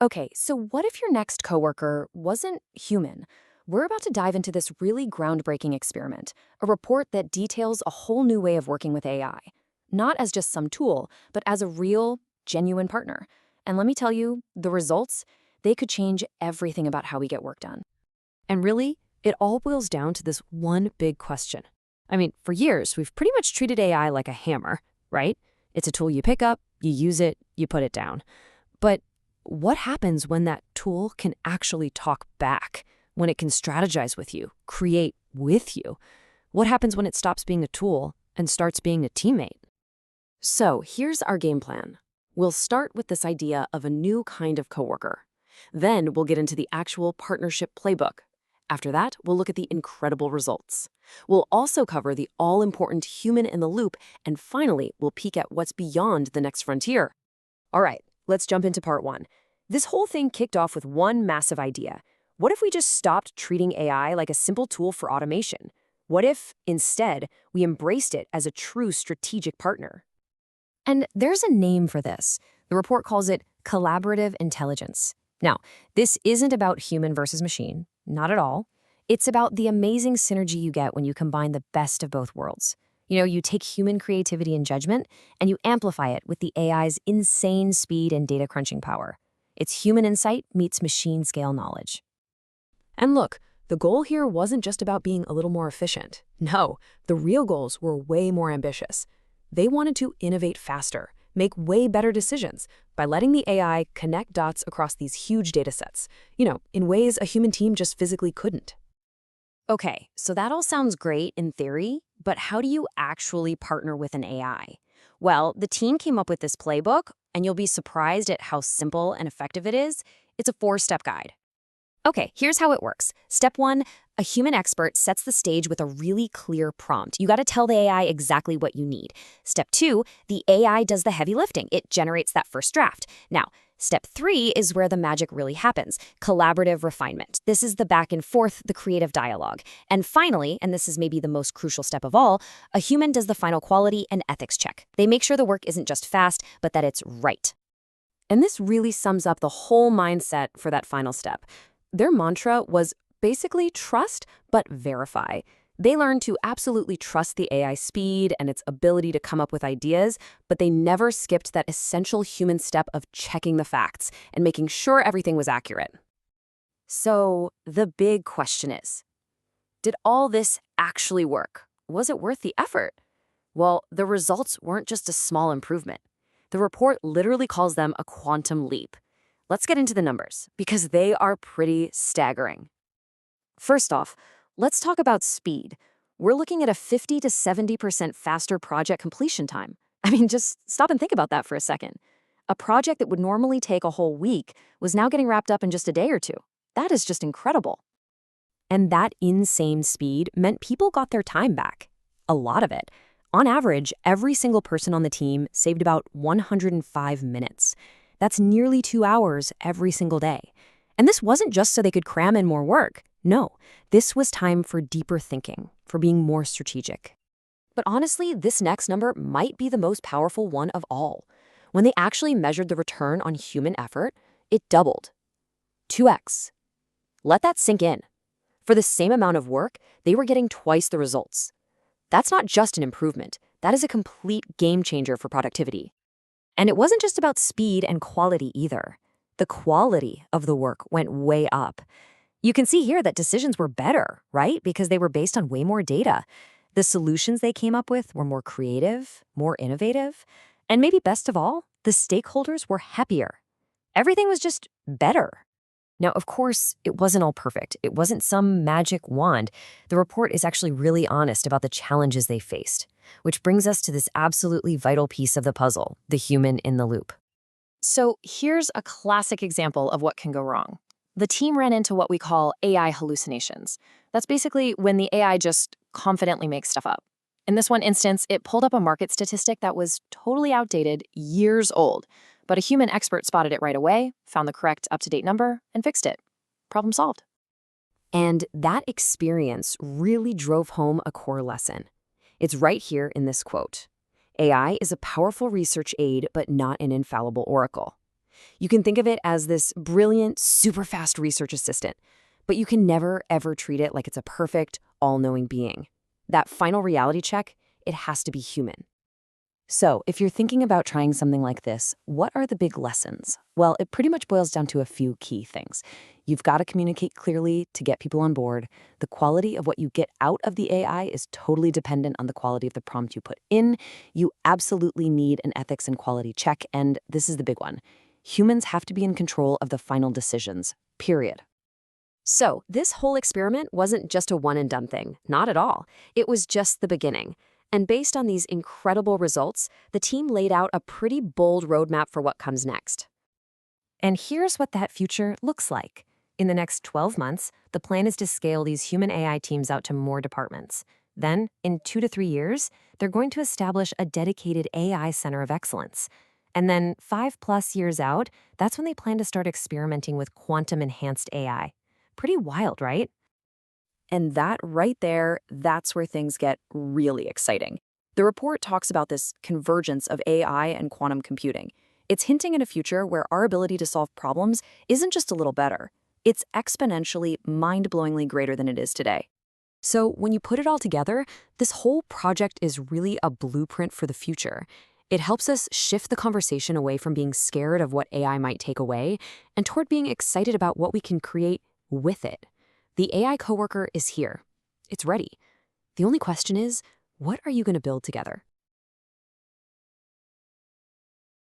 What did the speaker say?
Okay, so what if your next coworker wasn't human? We're about to dive into this really groundbreaking experiment, a report that details a whole new way of working with AI. Not as just some tool, but as a real, genuine partner. And let me tell you, the results, they could change everything about how we get work done. And really, it all boils down to this one big question. I mean, for years, we've pretty much treated AI like a hammer, right? It's a tool you pick up, you use it, you put it down. But what happens when that tool can actually talk back, when it can strategize with you, create with you? What happens when it stops being a tool and starts being a teammate? So here's our game plan. We'll start with this idea of a new kind of coworker. Then we'll get into the actual partnership playbook. After that, we'll look at the incredible results. We'll also cover the all-important human in the loop, and finally, we'll peek at what's beyond the next frontier. All right, let's jump into part one. This whole thing kicked off with one massive idea. What if we just stopped treating AI like a simple tool for automation? What if, instead, we embraced it as a true strategic partner? And there's a name for this. The report calls it collaborative intelligence. Now, this isn't about human versus machine, not at all. It's about the amazing synergy you get when you combine the best of both worlds. You take human creativity and judgment, and you amplify it with the AI's insane speed and data crunching power. It's human insight meets machine-scale knowledge. And look, the goal here wasn't just about being a little more efficient. No, the real goals were way more ambitious. They wanted to innovate faster, make way better decisions by letting the AI connect dots across these huge data sets, in ways a human team just physically couldn't. Okay, so that all sounds great in theory, but how do you actually partner with an AI? Well, the team came up with this playbook, and you'll be surprised at how simple and effective it is. It's a 4-step guide. Okay, here's how it works. Step 1, a human expert sets the stage with a really clear prompt. You got to tell the AI exactly what you need. Step 2, the AI does the heavy lifting. It generates that first draft. Now, step 3 is where the magic really happens, collaborative refinement. This is the back and forth, the creative dialogue. And finally, and this is maybe the most crucial step of all, a human does the final quality and ethics check. They make sure the work isn't just fast, but that it's right. And this really sums up the whole mindset for that final step. Their mantra was basically trust, but verify. They learned to absolutely trust the AI speed and its ability to come up with ideas, but they never skipped that essential human step of checking the facts and making sure everything was accurate. So the big question is, did all this actually work? Was it worth the effort? Well, the results weren't just a small improvement. The report literally calls them a quantum leap. Let's get into the numbers, because they are pretty staggering. First off, let's talk about speed. We're looking at a 50 to 70% faster project completion time. I mean, just stop and think about that for a second. A project that would normally take a whole week was now getting wrapped up in just a day or two. That is just incredible. And that insane speed meant people got their time back. A lot of it. On average, every single person on the team saved about 105 minutes. That's nearly 2 hours every single day. And this wasn't just so they could cram in more work. No, this was time for deeper thinking, for being more strategic. But honestly, this next number might be the most powerful one of all. When they actually measured the return on human effort, it doubled. 2x. Let that sink in. For the same amount of work, they were getting twice the results. That's not just an improvement. That is a complete game changer for productivity. And it wasn't just about speed and quality either. The quality of the work went way up. You can see here that decisions were better, right? Because they were based on way more data. The solutions they came up with were more creative, more innovative, and maybe best of all, the stakeholders were happier. Everything was just better. Now, of course, it wasn't all perfect. It wasn't some magic wand. The report is actually really honest about the challenges they faced, which brings us to this absolutely vital piece of the puzzle, the human in the loop. So here's a classic example of what can go wrong. The team ran into what we call AI hallucinations. That's basically when the AI just confidently makes stuff up. In this one instance, it pulled up a market statistic that was totally outdated, years old, but a human expert spotted it right away, found the correct up-to-date number, and fixed it. Problem solved. And that experience really drove home a core lesson. It's right here in this quote. AI is a powerful research aid, but not an infallible oracle. You can think of it as this brilliant, super fast research assistant, but you can never, ever treat it like it's a perfect, all-knowing being. That final reality check, it has to be human. So, if you're thinking about trying something like this, what are the big lessons? Well, it pretty much boils down to a few key things. You've got to communicate clearly to get people on board. The quality of what you get out of the AI is totally dependent on the quality of the prompt you put in. You absolutely need an ethics and quality check, and this is the big one. Humans have to be in control of the final decisions, period. So, this whole experiment wasn't just a one-and-done thing. Not at all. It was just the beginning. And based on these incredible results, the team laid out a pretty bold roadmap for what comes next. And here's what that future looks like. In the next 12 months, the plan is to scale these human AI teams out to more departments. Then, in 2 to 3 years, they're going to establish a dedicated AI center of excellence. And then 5+ years out, that's when they plan to start experimenting with quantum-enhanced AI. Pretty wild, right? And that right there, that's where things get really exciting. The report talks about this convergence of AI and quantum computing. It's hinting at a future where our ability to solve problems isn't just a little better. It's exponentially, mind-blowingly greater than it is today. So when you put it all together, this whole project is really a blueprint for the future. It helps us shift the conversation away from being scared of what AI might take away and toward being excited about what we can create with it. The AI coworker is here. It's ready. The only question is, what are you going to build together?